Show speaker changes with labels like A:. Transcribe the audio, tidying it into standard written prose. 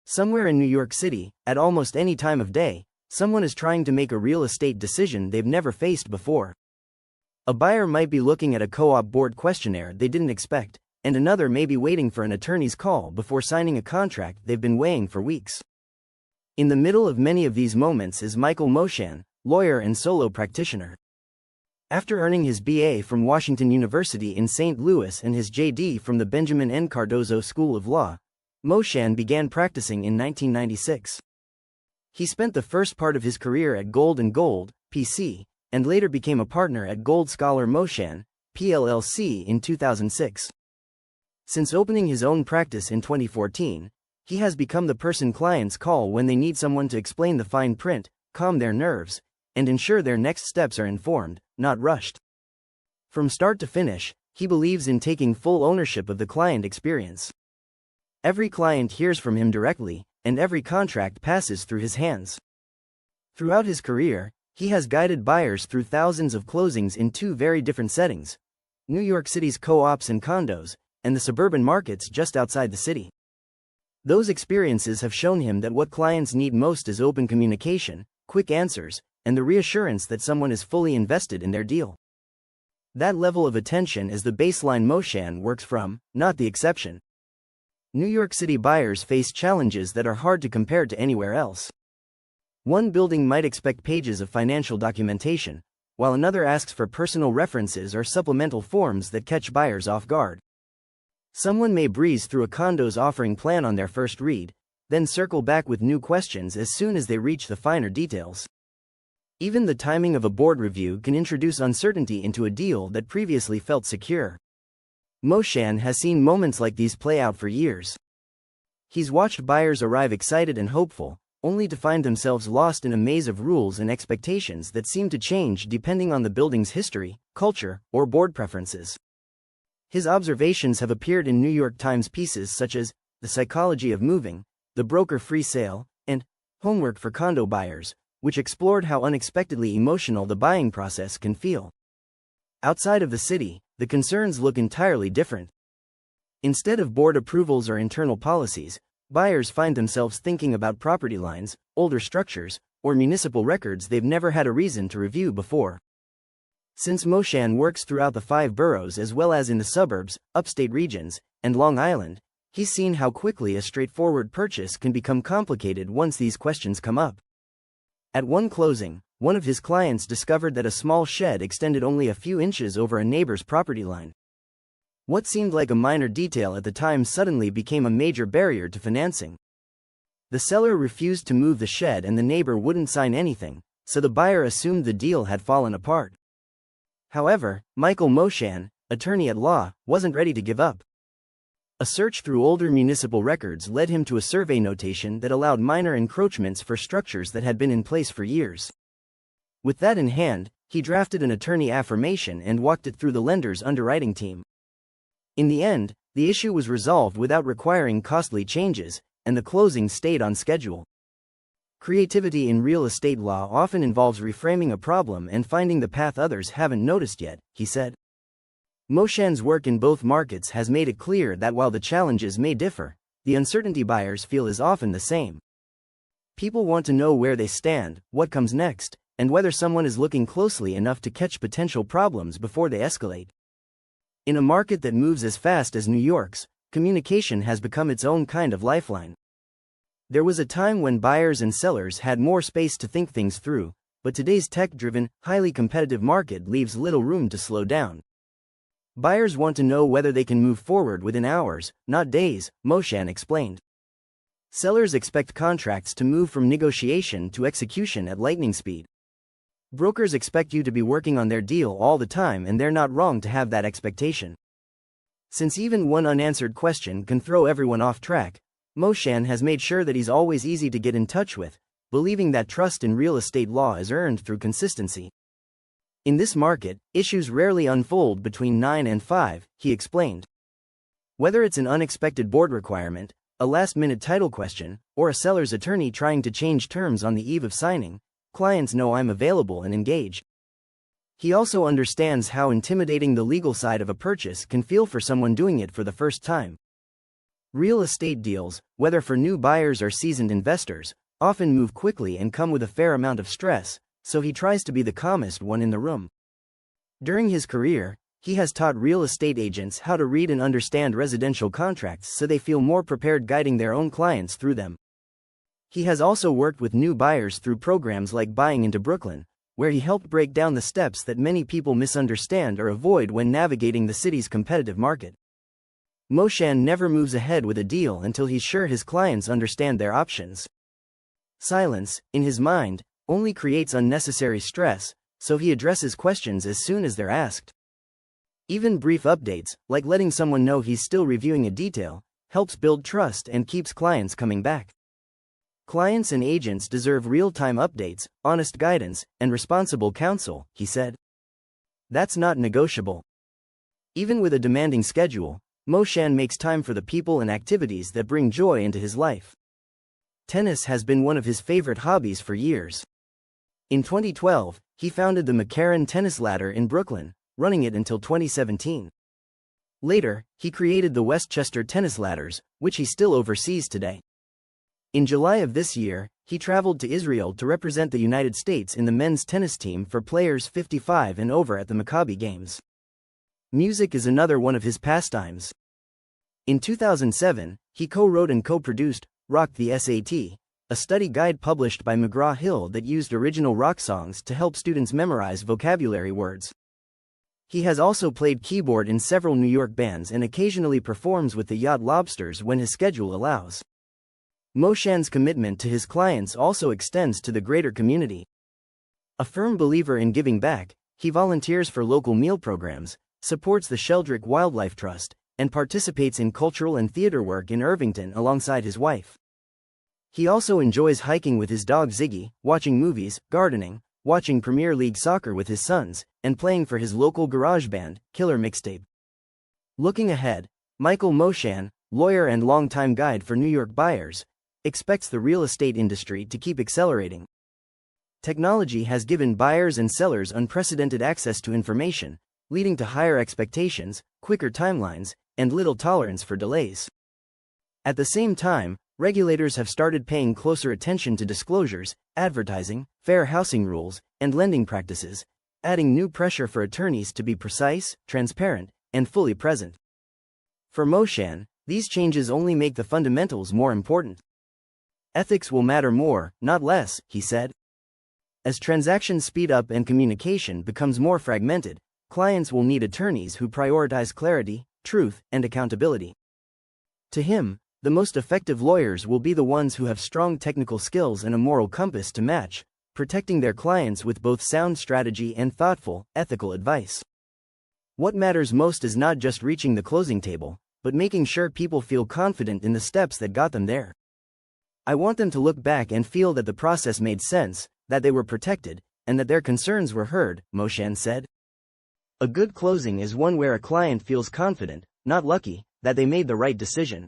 A: Somewhere in New York City, at almost any time of day, someone is trying to make a real estate decision they've never faced before. A buyer might be looking at a co-op board questionnaire they didn't expect, and another may be waiting for an attorney's call before signing a contract they've been weighing for weeks. In the middle of many of these moments is Michael Moshan, lawyer and solo practitioner. After earning his BA from Washington University in St. Louis and his JD from the Benjamin N. Cardozo School of Law, Moshan began practicing in 1996. He spent the first part of his career at Gold & Gold, P.C., and later became a partner at Gold Scholar Moshan, PLLC in 2006. Since opening his own practice in 2014, he has become the person clients call when they need someone to explain the fine print, calm their nerves, and ensure their next steps are informed, not rushed. From start to finish, he believes in taking full ownership of the client experience. Every client hears from him directly, and every contract passes through his hands. Throughout his career, he has guided buyers through thousands of closings in two very different settings: New York City's co-ops and condos, and the suburban markets just outside the city. Those experiences have shown him that what clients need most is open communication, quick answers, and the reassurance that someone is fully invested in their deal. That level of attention is the baseline Moshan works from, not the exception. New York City buyers face challenges that are hard to compare to anywhere else. One building might expect pages of financial documentation, while another asks for personal references or supplemental forms that catch buyers off guard. Someone may breeze through a condo's offering plan on their first read, then circle back with new questions as soon as they reach the finer details. Even the timing of a board review can introduce uncertainty into a deal that previously felt secure. Moshan has seen moments like these play out for years. He's watched buyers arrive excited and hopeful, only to find themselves lost in a maze of rules and expectations that seem to change depending on the building's history, culture, or board preferences. His observations have appeared in New York Times pieces such as The Psychology of Moving, The Broker-Free Sale, and Homework for Condo Buyers, which explored how unexpectedly emotional the buying process can feel. Outside of the city, the concerns look entirely different. Instead of board approvals or internal policies, buyers find themselves thinking about property lines, older structures, or municipal records they've never had a reason to review before. Since Moshan works throughout the 5 boroughs as well as in the suburbs, upstate regions, and Long Island, he's seen how quickly a straightforward purchase can become complicated once these questions come up. At one closing, one of his clients discovered that a small shed extended only a few inches over a neighbor's property line. What seemed like a minor detail at the time suddenly became a major barrier to financing. The seller refused to move the shed and the neighbor wouldn't sign anything, so the buyer assumed the deal had fallen apart. However, Michael Moshan, attorney at law, wasn't ready to give up. A search through older municipal records led him to a survey notation that allowed minor encroachments for structures that had been in place for years. With that in hand, he drafted an attorney affirmation and walked it through the lender's underwriting team. In the end, the issue was resolved without requiring costly changes, and the closing stayed on schedule. Creativity in real estate law often involves reframing a problem and finding the path others haven't noticed yet, he said. Moshan's work in both markets has made it clear that while the challenges may differ, the uncertainty buyers feel is often the same. People want to know where they stand, what comes next, and whether someone is looking closely enough to catch potential problems before they escalate. In a market that moves as fast as New York's, communication has become its own kind of lifeline. There was a time when buyers and sellers had more space to think things through, but today's tech-driven, highly competitive market leaves little room to slow down. Buyers want to know whether they can move forward within hours, not days, Moshan explained. Sellers expect contracts to move from negotiation to execution at lightning speed. Brokers expect you to be working on their deal all the time, and they're not wrong to have that expectation. Since even one unanswered question can throw everyone off track, Moshan has made sure that he's always easy to get in touch with, believing that trust in real estate law is earned through consistency. In this market, issues rarely unfold between 9 and 5, he explained. Whether it's an unexpected board requirement, a last-minute title question, or a seller's attorney trying to change terms on the eve of signing, clients know I'm available and engaged. He also understands how intimidating the legal side of a purchase can feel for someone doing it for the first time. Real estate deals, whether for new buyers or seasoned investors, often move quickly and come with a fair amount of stress, so he tries to be the calmest one in the room. During his career, he has taught real estate agents how to read and understand residential contracts so they feel more prepared guiding their own clients through them. He has also worked with new buyers through programs like Buying into Brooklyn, where he helped break down the steps that many people misunderstand or avoid when navigating the city's competitive market. Moshan never moves ahead with a deal until he's sure his clients understand their options. Silence, in his mind, only creates unnecessary stress, so he addresses questions as soon as they're asked. Even brief updates, like letting someone know he's still reviewing a detail, helps build trust and keeps clients coming back. Clients and agents deserve real-time updates, honest guidance, and responsible counsel, he said. That's not negotiable. Even with a demanding schedule, Moshan makes time for the people and activities that bring joy into his life. Tennis has been one of his favorite hobbies for years. In 2012, he founded the McCarran Tennis Ladder in Brooklyn, running it until 2017. Later, he created the Westchester Tennis Ladders, which he still oversees today. In July of this year, he traveled to Israel to represent the United States in the men's tennis team for players 55 and over at the Maccabi Games. Music is another one of his pastimes. In 2007, he co-wrote and co-produced Rock the SAT, a study guide published by McGraw-Hill that used original rock songs to help students memorize vocabulary words. He has also played keyboard in several New York bands and occasionally performs with the Yacht Lobsters when his schedule allows. Moshan's commitment to his clients also extends to the greater community. A firm believer in giving back, he volunteers for local meal programs, supports the Sheldrick Wildlife Trust, and participates in cultural and theater work in Irvington alongside his wife. He also enjoys hiking with his dog Ziggy, watching movies, gardening, watching Premier League soccer with his sons, and playing for his local garage band, Killer Mixtape. Looking ahead, Michael Moshan, lawyer and longtime guide for New York buyers, expects the real estate industry to keep accelerating. Technology has given buyers and sellers unprecedented access to information, leading to higher expectations, quicker timelines, and little tolerance for delays. At the same time, regulators have started paying closer attention to disclosures, advertising, fair housing rules, and lending practices, adding new pressure for attorneys to be precise, transparent, and fully present. For Moshan, these changes only make the fundamentals more important. Ethics will matter more, not less, he said. As transactions speed up and communication becomes more fragmented, clients will need attorneys who prioritize clarity, truth, and accountability. To him, the most effective lawyers will be the ones who have strong technical skills and a moral compass to match, protecting their clients with both sound strategy and thoughtful, ethical advice. What matters most is not just reaching the closing table, but making sure people feel confident in the steps that got them there. I want them to look back and feel that the process made sense, that they were protected, and that their concerns were heard, Moshan said. A good closing is one where a client feels confident, not lucky, that they made the right decision.